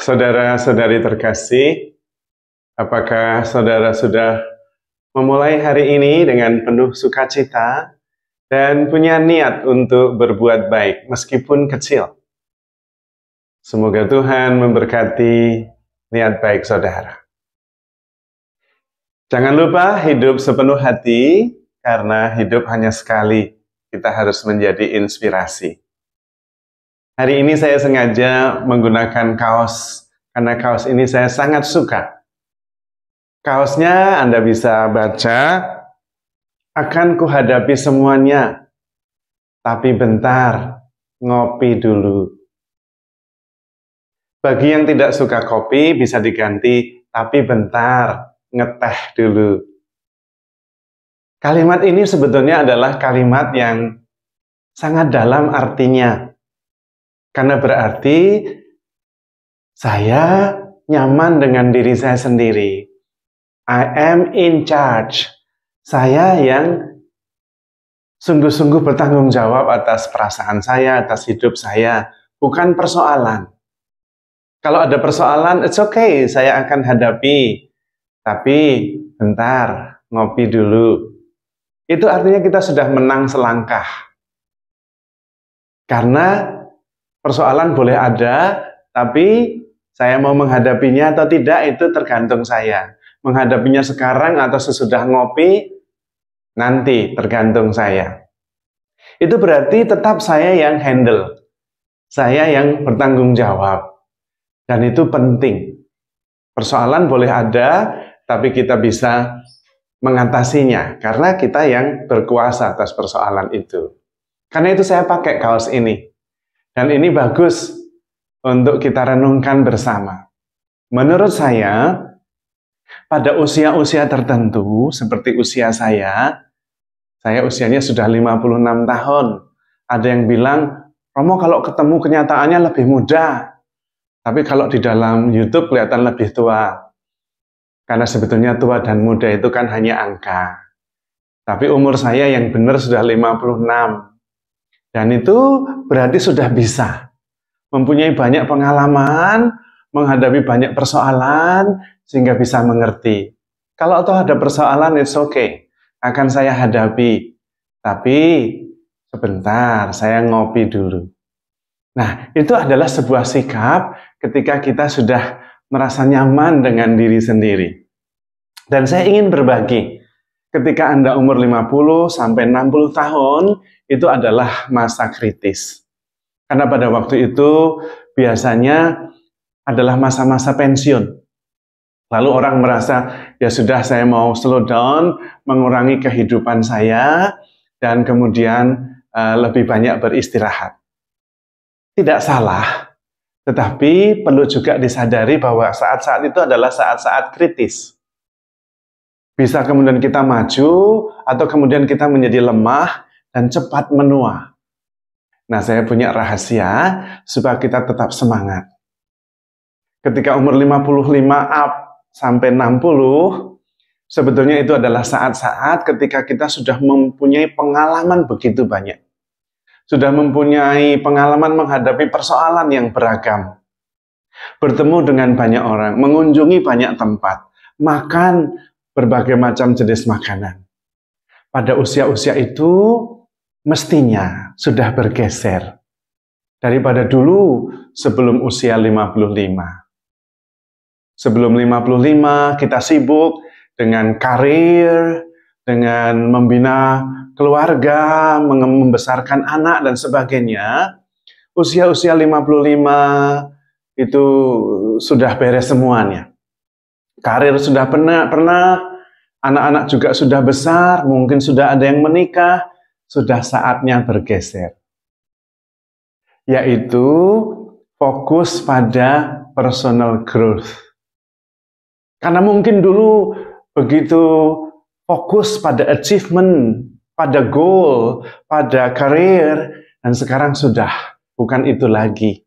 Saudara-saudari terkasih, apakah saudara sudah memulai hari ini dengan penuh sukacita dan punya niat untuk berbuat baik meskipun kecil? Semoga Tuhan memberkati niat baik saudara. Jangan lupa hidup sepenuh hati, karena hidup hanya sekali. Kita harus menjadi inspirasi. Hari ini saya sengaja menggunakan kaos, karena kaos ini saya sangat suka. Kaosnya Anda bisa baca, akan kuhadapi semuanya, tapi bentar, ngopi dulu. Bagi yang tidak suka kopi, bisa diganti, tapi bentar, ngeteh dulu. Kalimat ini sebetulnya adalah kalimat yang sangat dalam artinya. Karena berarti saya nyaman dengan diri saya sendiri. I am in charge. Saya yang sungguh-sungguh bertanggung jawab atas perasaan saya, atas hidup saya. Bukan persoalan. Kalau ada persoalan, it's okay, saya akan hadapi. Tapi bentar, ngopi dulu. Itu artinya kita sudah menang selangkah. Karena persoalan boleh ada, tapi saya mau menghadapinya atau tidak itu tergantung saya. Menghadapinya sekarang atau sesudah ngopi, nanti tergantung saya. Itu berarti tetap saya yang handle. Saya yang bertanggung jawab. Dan itu penting. Persoalan boleh ada, tapi kita bisa mengatasinya. Karena kita yang berkuasa atas persoalan itu. Karena itu saya pakai kaos ini. Dan ini bagus untuk kita renungkan bersama. Menurut saya, pada usia-usia tertentu, seperti usia saya usianya sudah 56 tahun. Ada yang bilang, Romo kalau ketemu kenyataannya lebih muda. Tapi kalau di dalam YouTube kelihatan lebih tua. Karena sebetulnya tua dan muda itu kan hanya angka. Tapi umur saya yang benar sudah 56. Dan itu berarti sudah bisa. Mempunyai banyak pengalaman, menghadapi banyak persoalan, sehingga bisa mengerti. Kalau toh ada persoalan, it's okay. Akan saya hadapi. Tapi sebentar, saya ngopi dulu. Nah, itu adalah sebuah sikap ketika kita sudah merasa nyaman dengan diri sendiri. Dan saya ingin berbagi. Ketika Anda umur 50 sampai 60 tahun, itu adalah masa kritis. Karena pada waktu itu biasanya adalah masa-masa pensiun. Lalu orang merasa, ya sudah saya mau slow down, mengurangi kehidupan saya, dan kemudian lebih banyak beristirahat. Tidak salah, tetapi perlu juga disadari bahwa saat-saat itu adalah saat-saat kritis. Bisa kemudian kita maju, atau kemudian kita menjadi lemah dan cepat menua. Nah, saya punya rahasia supaya kita tetap semangat. Ketika umur 55 up sampai 60, sebetulnya itu adalah saat-saat ketika kita sudah mempunyai pengalaman begitu banyak. Sudah mempunyai pengalaman menghadapi persoalan yang beragam. Bertemu dengan banyak orang, mengunjungi banyak tempat, makan berbagai macam jenis makanan. Pada usia-usia itu, mestinya sudah bergeser. Daripada dulu sebelum usia 55. Sebelum 55, kita sibuk dengan karir, dengan membina keluarga, membesarkan anak, dan sebagainya. Usia-usia 55 itu sudah beres semuanya. Karir sudah pernah, anak-anak juga sudah besar, mungkin sudah ada yang menikah, sudah saatnya bergeser. Yaitu fokus pada personal growth. Karena mungkin dulu begitu fokus pada achievement, pada goal, pada karir, dan sekarang sudah bukan itu lagi.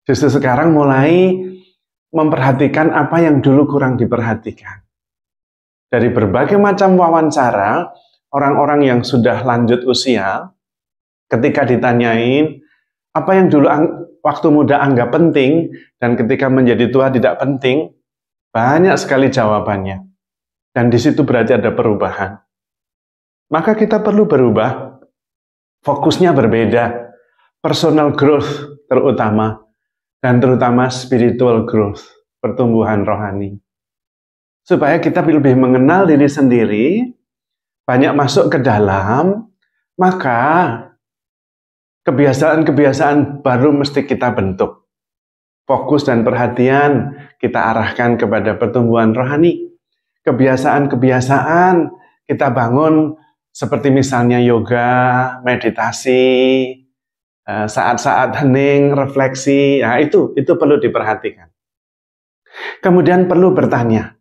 Justru sekarang mulai memperhatikan apa yang dulu kurang diperhatikan. Dari berbagai macam wawancara, orang-orang yang sudah lanjut usia, ketika ditanyain, Apa yang dulu waktu muda anggap penting, dan ketika menjadi tua tidak penting, banyak sekali jawabannya. Dan di situ berarti ada perubahan. Maka kita perlu berubah, fokusnya berbeda, personal growth terutama, dan terutama spiritual growth, pertumbuhan rohani. Supaya kita lebih mengenal diri sendiri, banyak masuk ke dalam, maka kebiasaan-kebiasaan baru mesti kita bentuk. Fokus dan perhatian kita arahkan kepada pertumbuhan rohani. Kebiasaan-kebiasaan kita bangun seperti misalnya yoga, meditasi, saat-saat hening, refleksi. Nah, itu perlu diperhatikan. Kemudian perlu bertanya,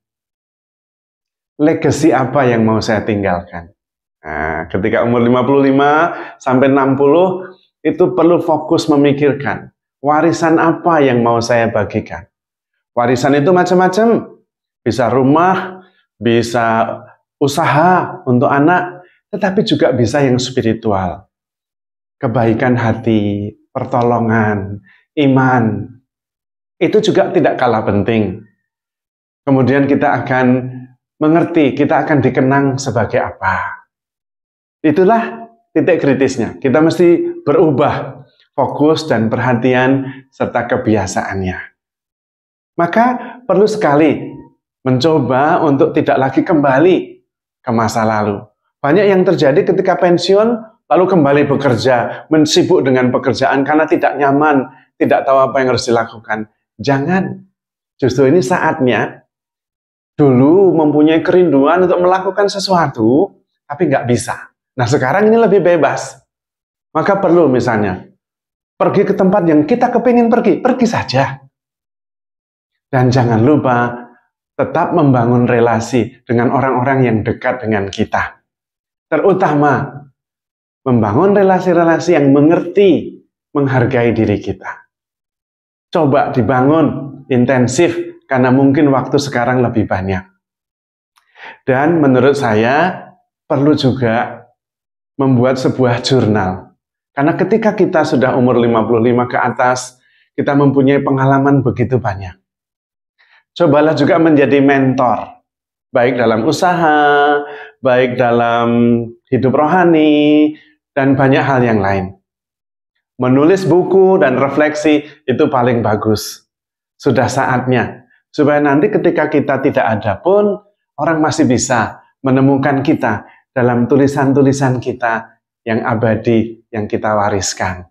legacy apa yang mau saya tinggalkan? Nah, ketika umur 55 sampai 60, itu perlu fokus memikirkan, warisan apa yang mau saya bagikan? Warisan itu macam-macam, bisa rumah, bisa usaha untuk anak, tetapi juga bisa yang spiritual. Kebaikan hati, pertolongan, iman, itu juga tidak kalah penting. Kemudian kita akan mengerti, kita akan dikenang sebagai apa. Itulah titik kritisnya. Kita mesti berubah fokus dan perhatian serta kebiasaannya. Maka perlu sekali mencoba untuk tidak lagi kembali ke masa lalu. Banyak yang terjadi ketika pensiun lalu kembali bekerja, sibuk dengan pekerjaan karena tidak nyaman, tidak tahu apa yang harus dilakukan. Jangan. Justru ini saatnya dulu mempunyai kerinduan untuk melakukan sesuatu, tapi nggak bisa. Nah, sekarang ini lebih bebas. Maka perlu misalnya, pergi ke tempat yang kita kepingin pergi saja. Dan jangan lupa, tetap membangun relasi dengan orang-orang yang dekat dengan kita. Terutama, membangun relasi-relasi yang mengerti, menghargai diri kita. Coba dibangun intensif, karena mungkin waktu sekarang lebih banyak. Dan menurut saya, perlu juga membuat sebuah jurnal. Karena ketika kita sudah umur 55 ke atas, kita mempunyai pengalaman begitu banyak. Cobalah juga menjadi mentor, baik dalam usaha, baik dalam hidup rohani, dan banyak hal yang lain. Menulis buku dan refleksi itu paling bagus. Sudah saatnya, supaya nanti ketika kita tidak ada pun, orang masih bisa menemukan kita dalam tulisan-tulisan kita yang abadi, yang kita wariskan.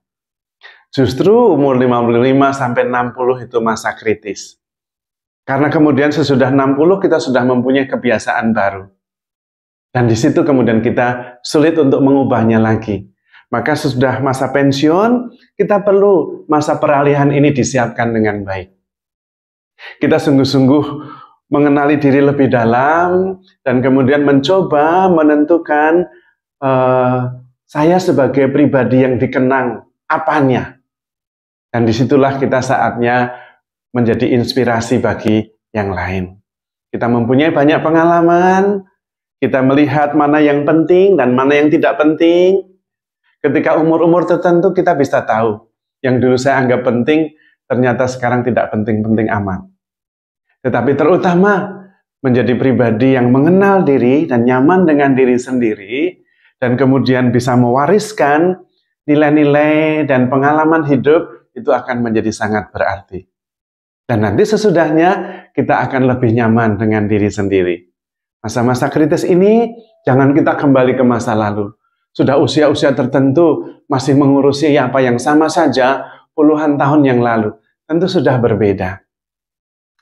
Justru umur 55 sampai 60 itu masa kritis. Karena kemudian sesudah 60 kita sudah mempunyai kebiasaan baru. Dan di situ kemudian kita sulit untuk mengubahnya lagi. Maka sesudah masa pensiun, kita perlu masa peralihan ini disiapkan dengan baik. Kita sungguh-sungguh mengenali diri lebih dalam, dan kemudian mencoba menentukan saya sebagai pribadi yang dikenang, apanya. Dan disitulah kita saatnya menjadi inspirasi bagi yang lain. Kita mempunyai banyak pengalaman, kita melihat mana yang penting dan mana yang tidak penting. Ketika umur-umur tertentu kita bisa tahu, yang dulu saya anggap penting, ternyata sekarang tidak penting-penting amat. Tetapi terutama menjadi pribadi yang mengenal diri dan nyaman dengan diri sendiri, dan kemudian bisa mewariskan nilai-nilai dan pengalaman hidup, itu akan menjadi sangat berarti. Dan nanti sesudahnya kita akan lebih nyaman dengan diri sendiri. Masa-masa kritis ini jangan kita kembali ke masa lalu. Sudah usia-usia tertentu masih mengurusi apa yang sama saja puluhan tahun yang lalu. Tentu sudah berbeda.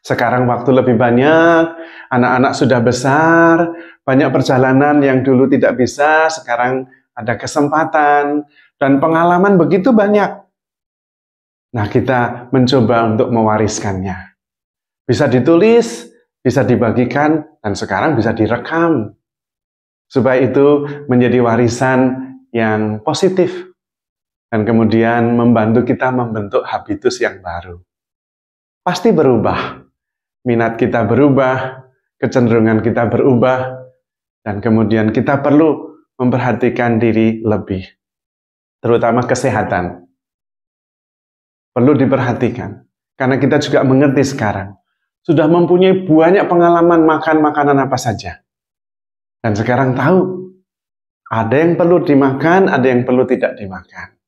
Sekarang waktu lebih banyak, anak-anak sudah besar, banyak perjalanan yang dulu tidak bisa, sekarang ada kesempatan, dan pengalaman begitu banyak. Nah, kita mencoba untuk mewariskannya. Bisa ditulis, bisa dibagikan, dan sekarang bisa direkam. Supaya itu menjadi warisan yang positif. Dan kemudian membantu kita membentuk habitus yang baru. Pasti berubah. Minat kita berubah, kecenderungan kita berubah, dan kemudian kita perlu memperhatikan diri lebih, terutama kesehatan. perlu diperhatikan. Karena kita juga mengerti sekarang, sudah mempunyai banyak pengalaman makan makanan apa saja. Dan sekarang tahu, ada yang perlu dimakan, ada yang perlu tidak dimakan.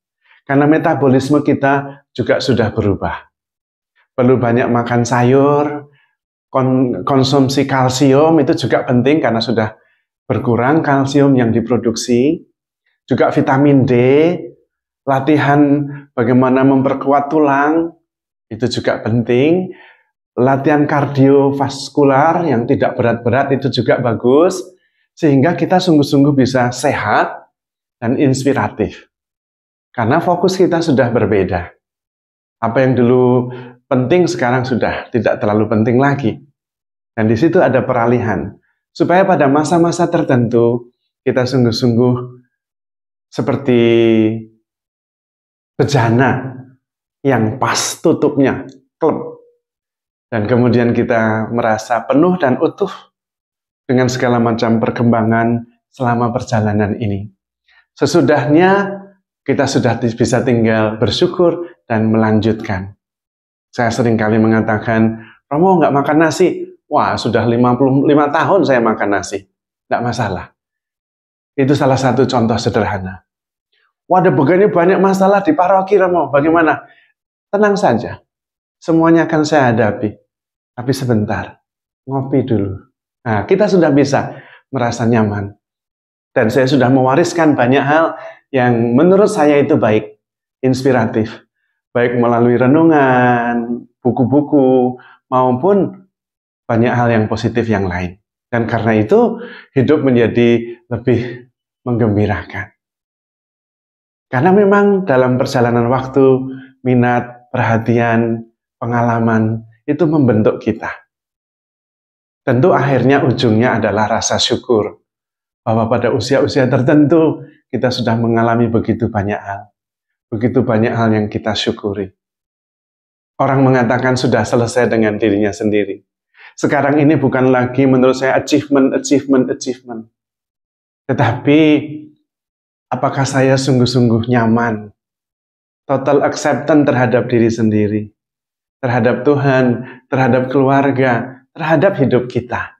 Karena metabolisme kita juga sudah berubah. Perlu banyak makan sayur, konsumsi kalsium itu juga penting karena sudah berkurang kalsium yang diproduksi. Juga vitamin D, latihan bagaimana memperkuat tulang, itu juga penting. Latihan kardiovaskular yang tidak berat-berat itu juga bagus. Sehingga kita sungguh-sungguh bisa sehat dan inspiratif. Karena fokus kita sudah berbeda. Apa yang dulu penting sekarang sudah tidak terlalu penting lagi. Dan di situ ada peralihan. Supaya pada masa-masa tertentu kita sungguh-sungguh seperti bejana yang pas tutupnya, klep. Dan kemudian kita merasa penuh dan utuh dengan segala macam perkembangan selama perjalanan ini. Sesudahnya kita sudah bisa tinggal bersyukur dan melanjutkan. Saya seringkali mengatakan, Romo nggak makan nasi. Wah, sudah 55 tahun saya makan nasi. Nggak masalah. Itu salah satu contoh sederhana. Waduh, begini banyak masalah di paroki, Romo. Bagaimana? Tenang saja. Semuanya akan saya hadapi. Tapi sebentar. Ngopi dulu. Nah, kita sudah bisa merasa nyaman. Dan saya sudah mewariskan banyak hal yang menurut saya itu baik, inspiratif. Baik melalui renungan, buku-buku, maupun banyak hal yang positif yang lain. Dan karena itu, hidup menjadi lebih menggembirakan. Karena memang dalam perjalanan waktu, minat, perhatian, pengalaman, itu membentuk kita. Tentu akhirnya ujungnya adalah rasa syukur. Bahwa pada usia-usia tertentu, kita sudah mengalami begitu banyak hal. Begitu banyak hal yang kita syukuri. Orang mengatakan sudah selesai dengan dirinya sendiri. Sekarang ini bukan lagi menurut saya achievement. Tetapi, apakah saya sungguh-sungguh nyaman? Total acceptance terhadap diri sendiri. Terhadap Tuhan, terhadap keluarga, terhadap hidup kita.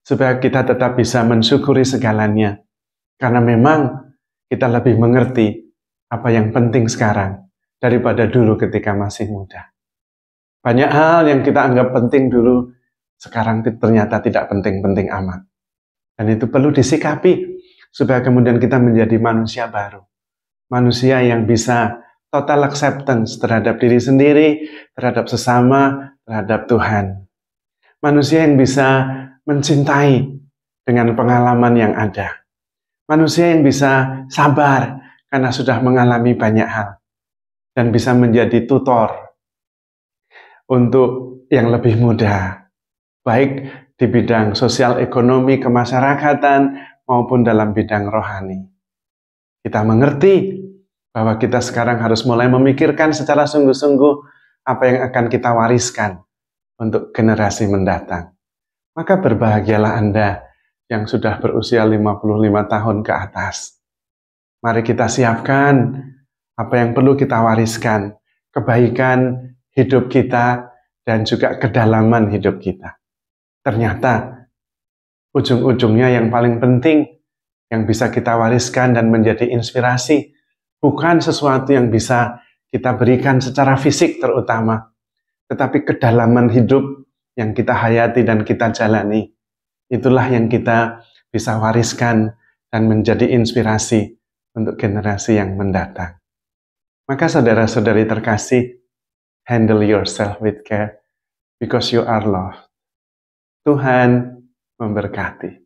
Supaya kita tetap bisa mensyukuri segalanya. Karena memang kita lebih mengerti apa yang penting sekarang daripada dulu ketika masih muda. Banyak hal yang kita anggap penting dulu, sekarang ternyata tidak penting-penting amat. Dan itu perlu disikapi supaya kemudian kita menjadi manusia baru. Manusia yang bisa total acceptance terhadap diri sendiri, terhadap sesama, terhadap Tuhan. Manusia yang bisa mencintai dengan pengalaman yang ada. Manusia yang bisa sabar karena sudah mengalami banyak hal. Dan bisa menjadi tutor untuk yang lebih muda. Baik di bidang sosial ekonomi kemasyarakatan maupun dalam bidang rohani. Kita mengerti bahwa kita sekarang harus mulai memikirkan secara sungguh-sungguh apa yang akan kita wariskan untuk generasi mendatang. Maka berbahagialah Anda yang sudah berusia 55 tahun ke atas. Mari kita siapkan apa yang perlu kita wariskan, kebaikan hidup kita dan juga kedalaman hidup kita. Ternyata ujung-ujungnya yang paling penting yang bisa kita wariskan dan menjadi inspirasi bukan sesuatu yang bisa kita berikan secara fisik terutama, tetapi kedalaman hidup yang kita hayati dan kita jalani. Itulah yang kita bisa wariskan dan menjadi inspirasi untuk generasi yang mendatang. Maka saudara-saudari terkasih, handle yourself with care because you are loved. Tuhan memberkati.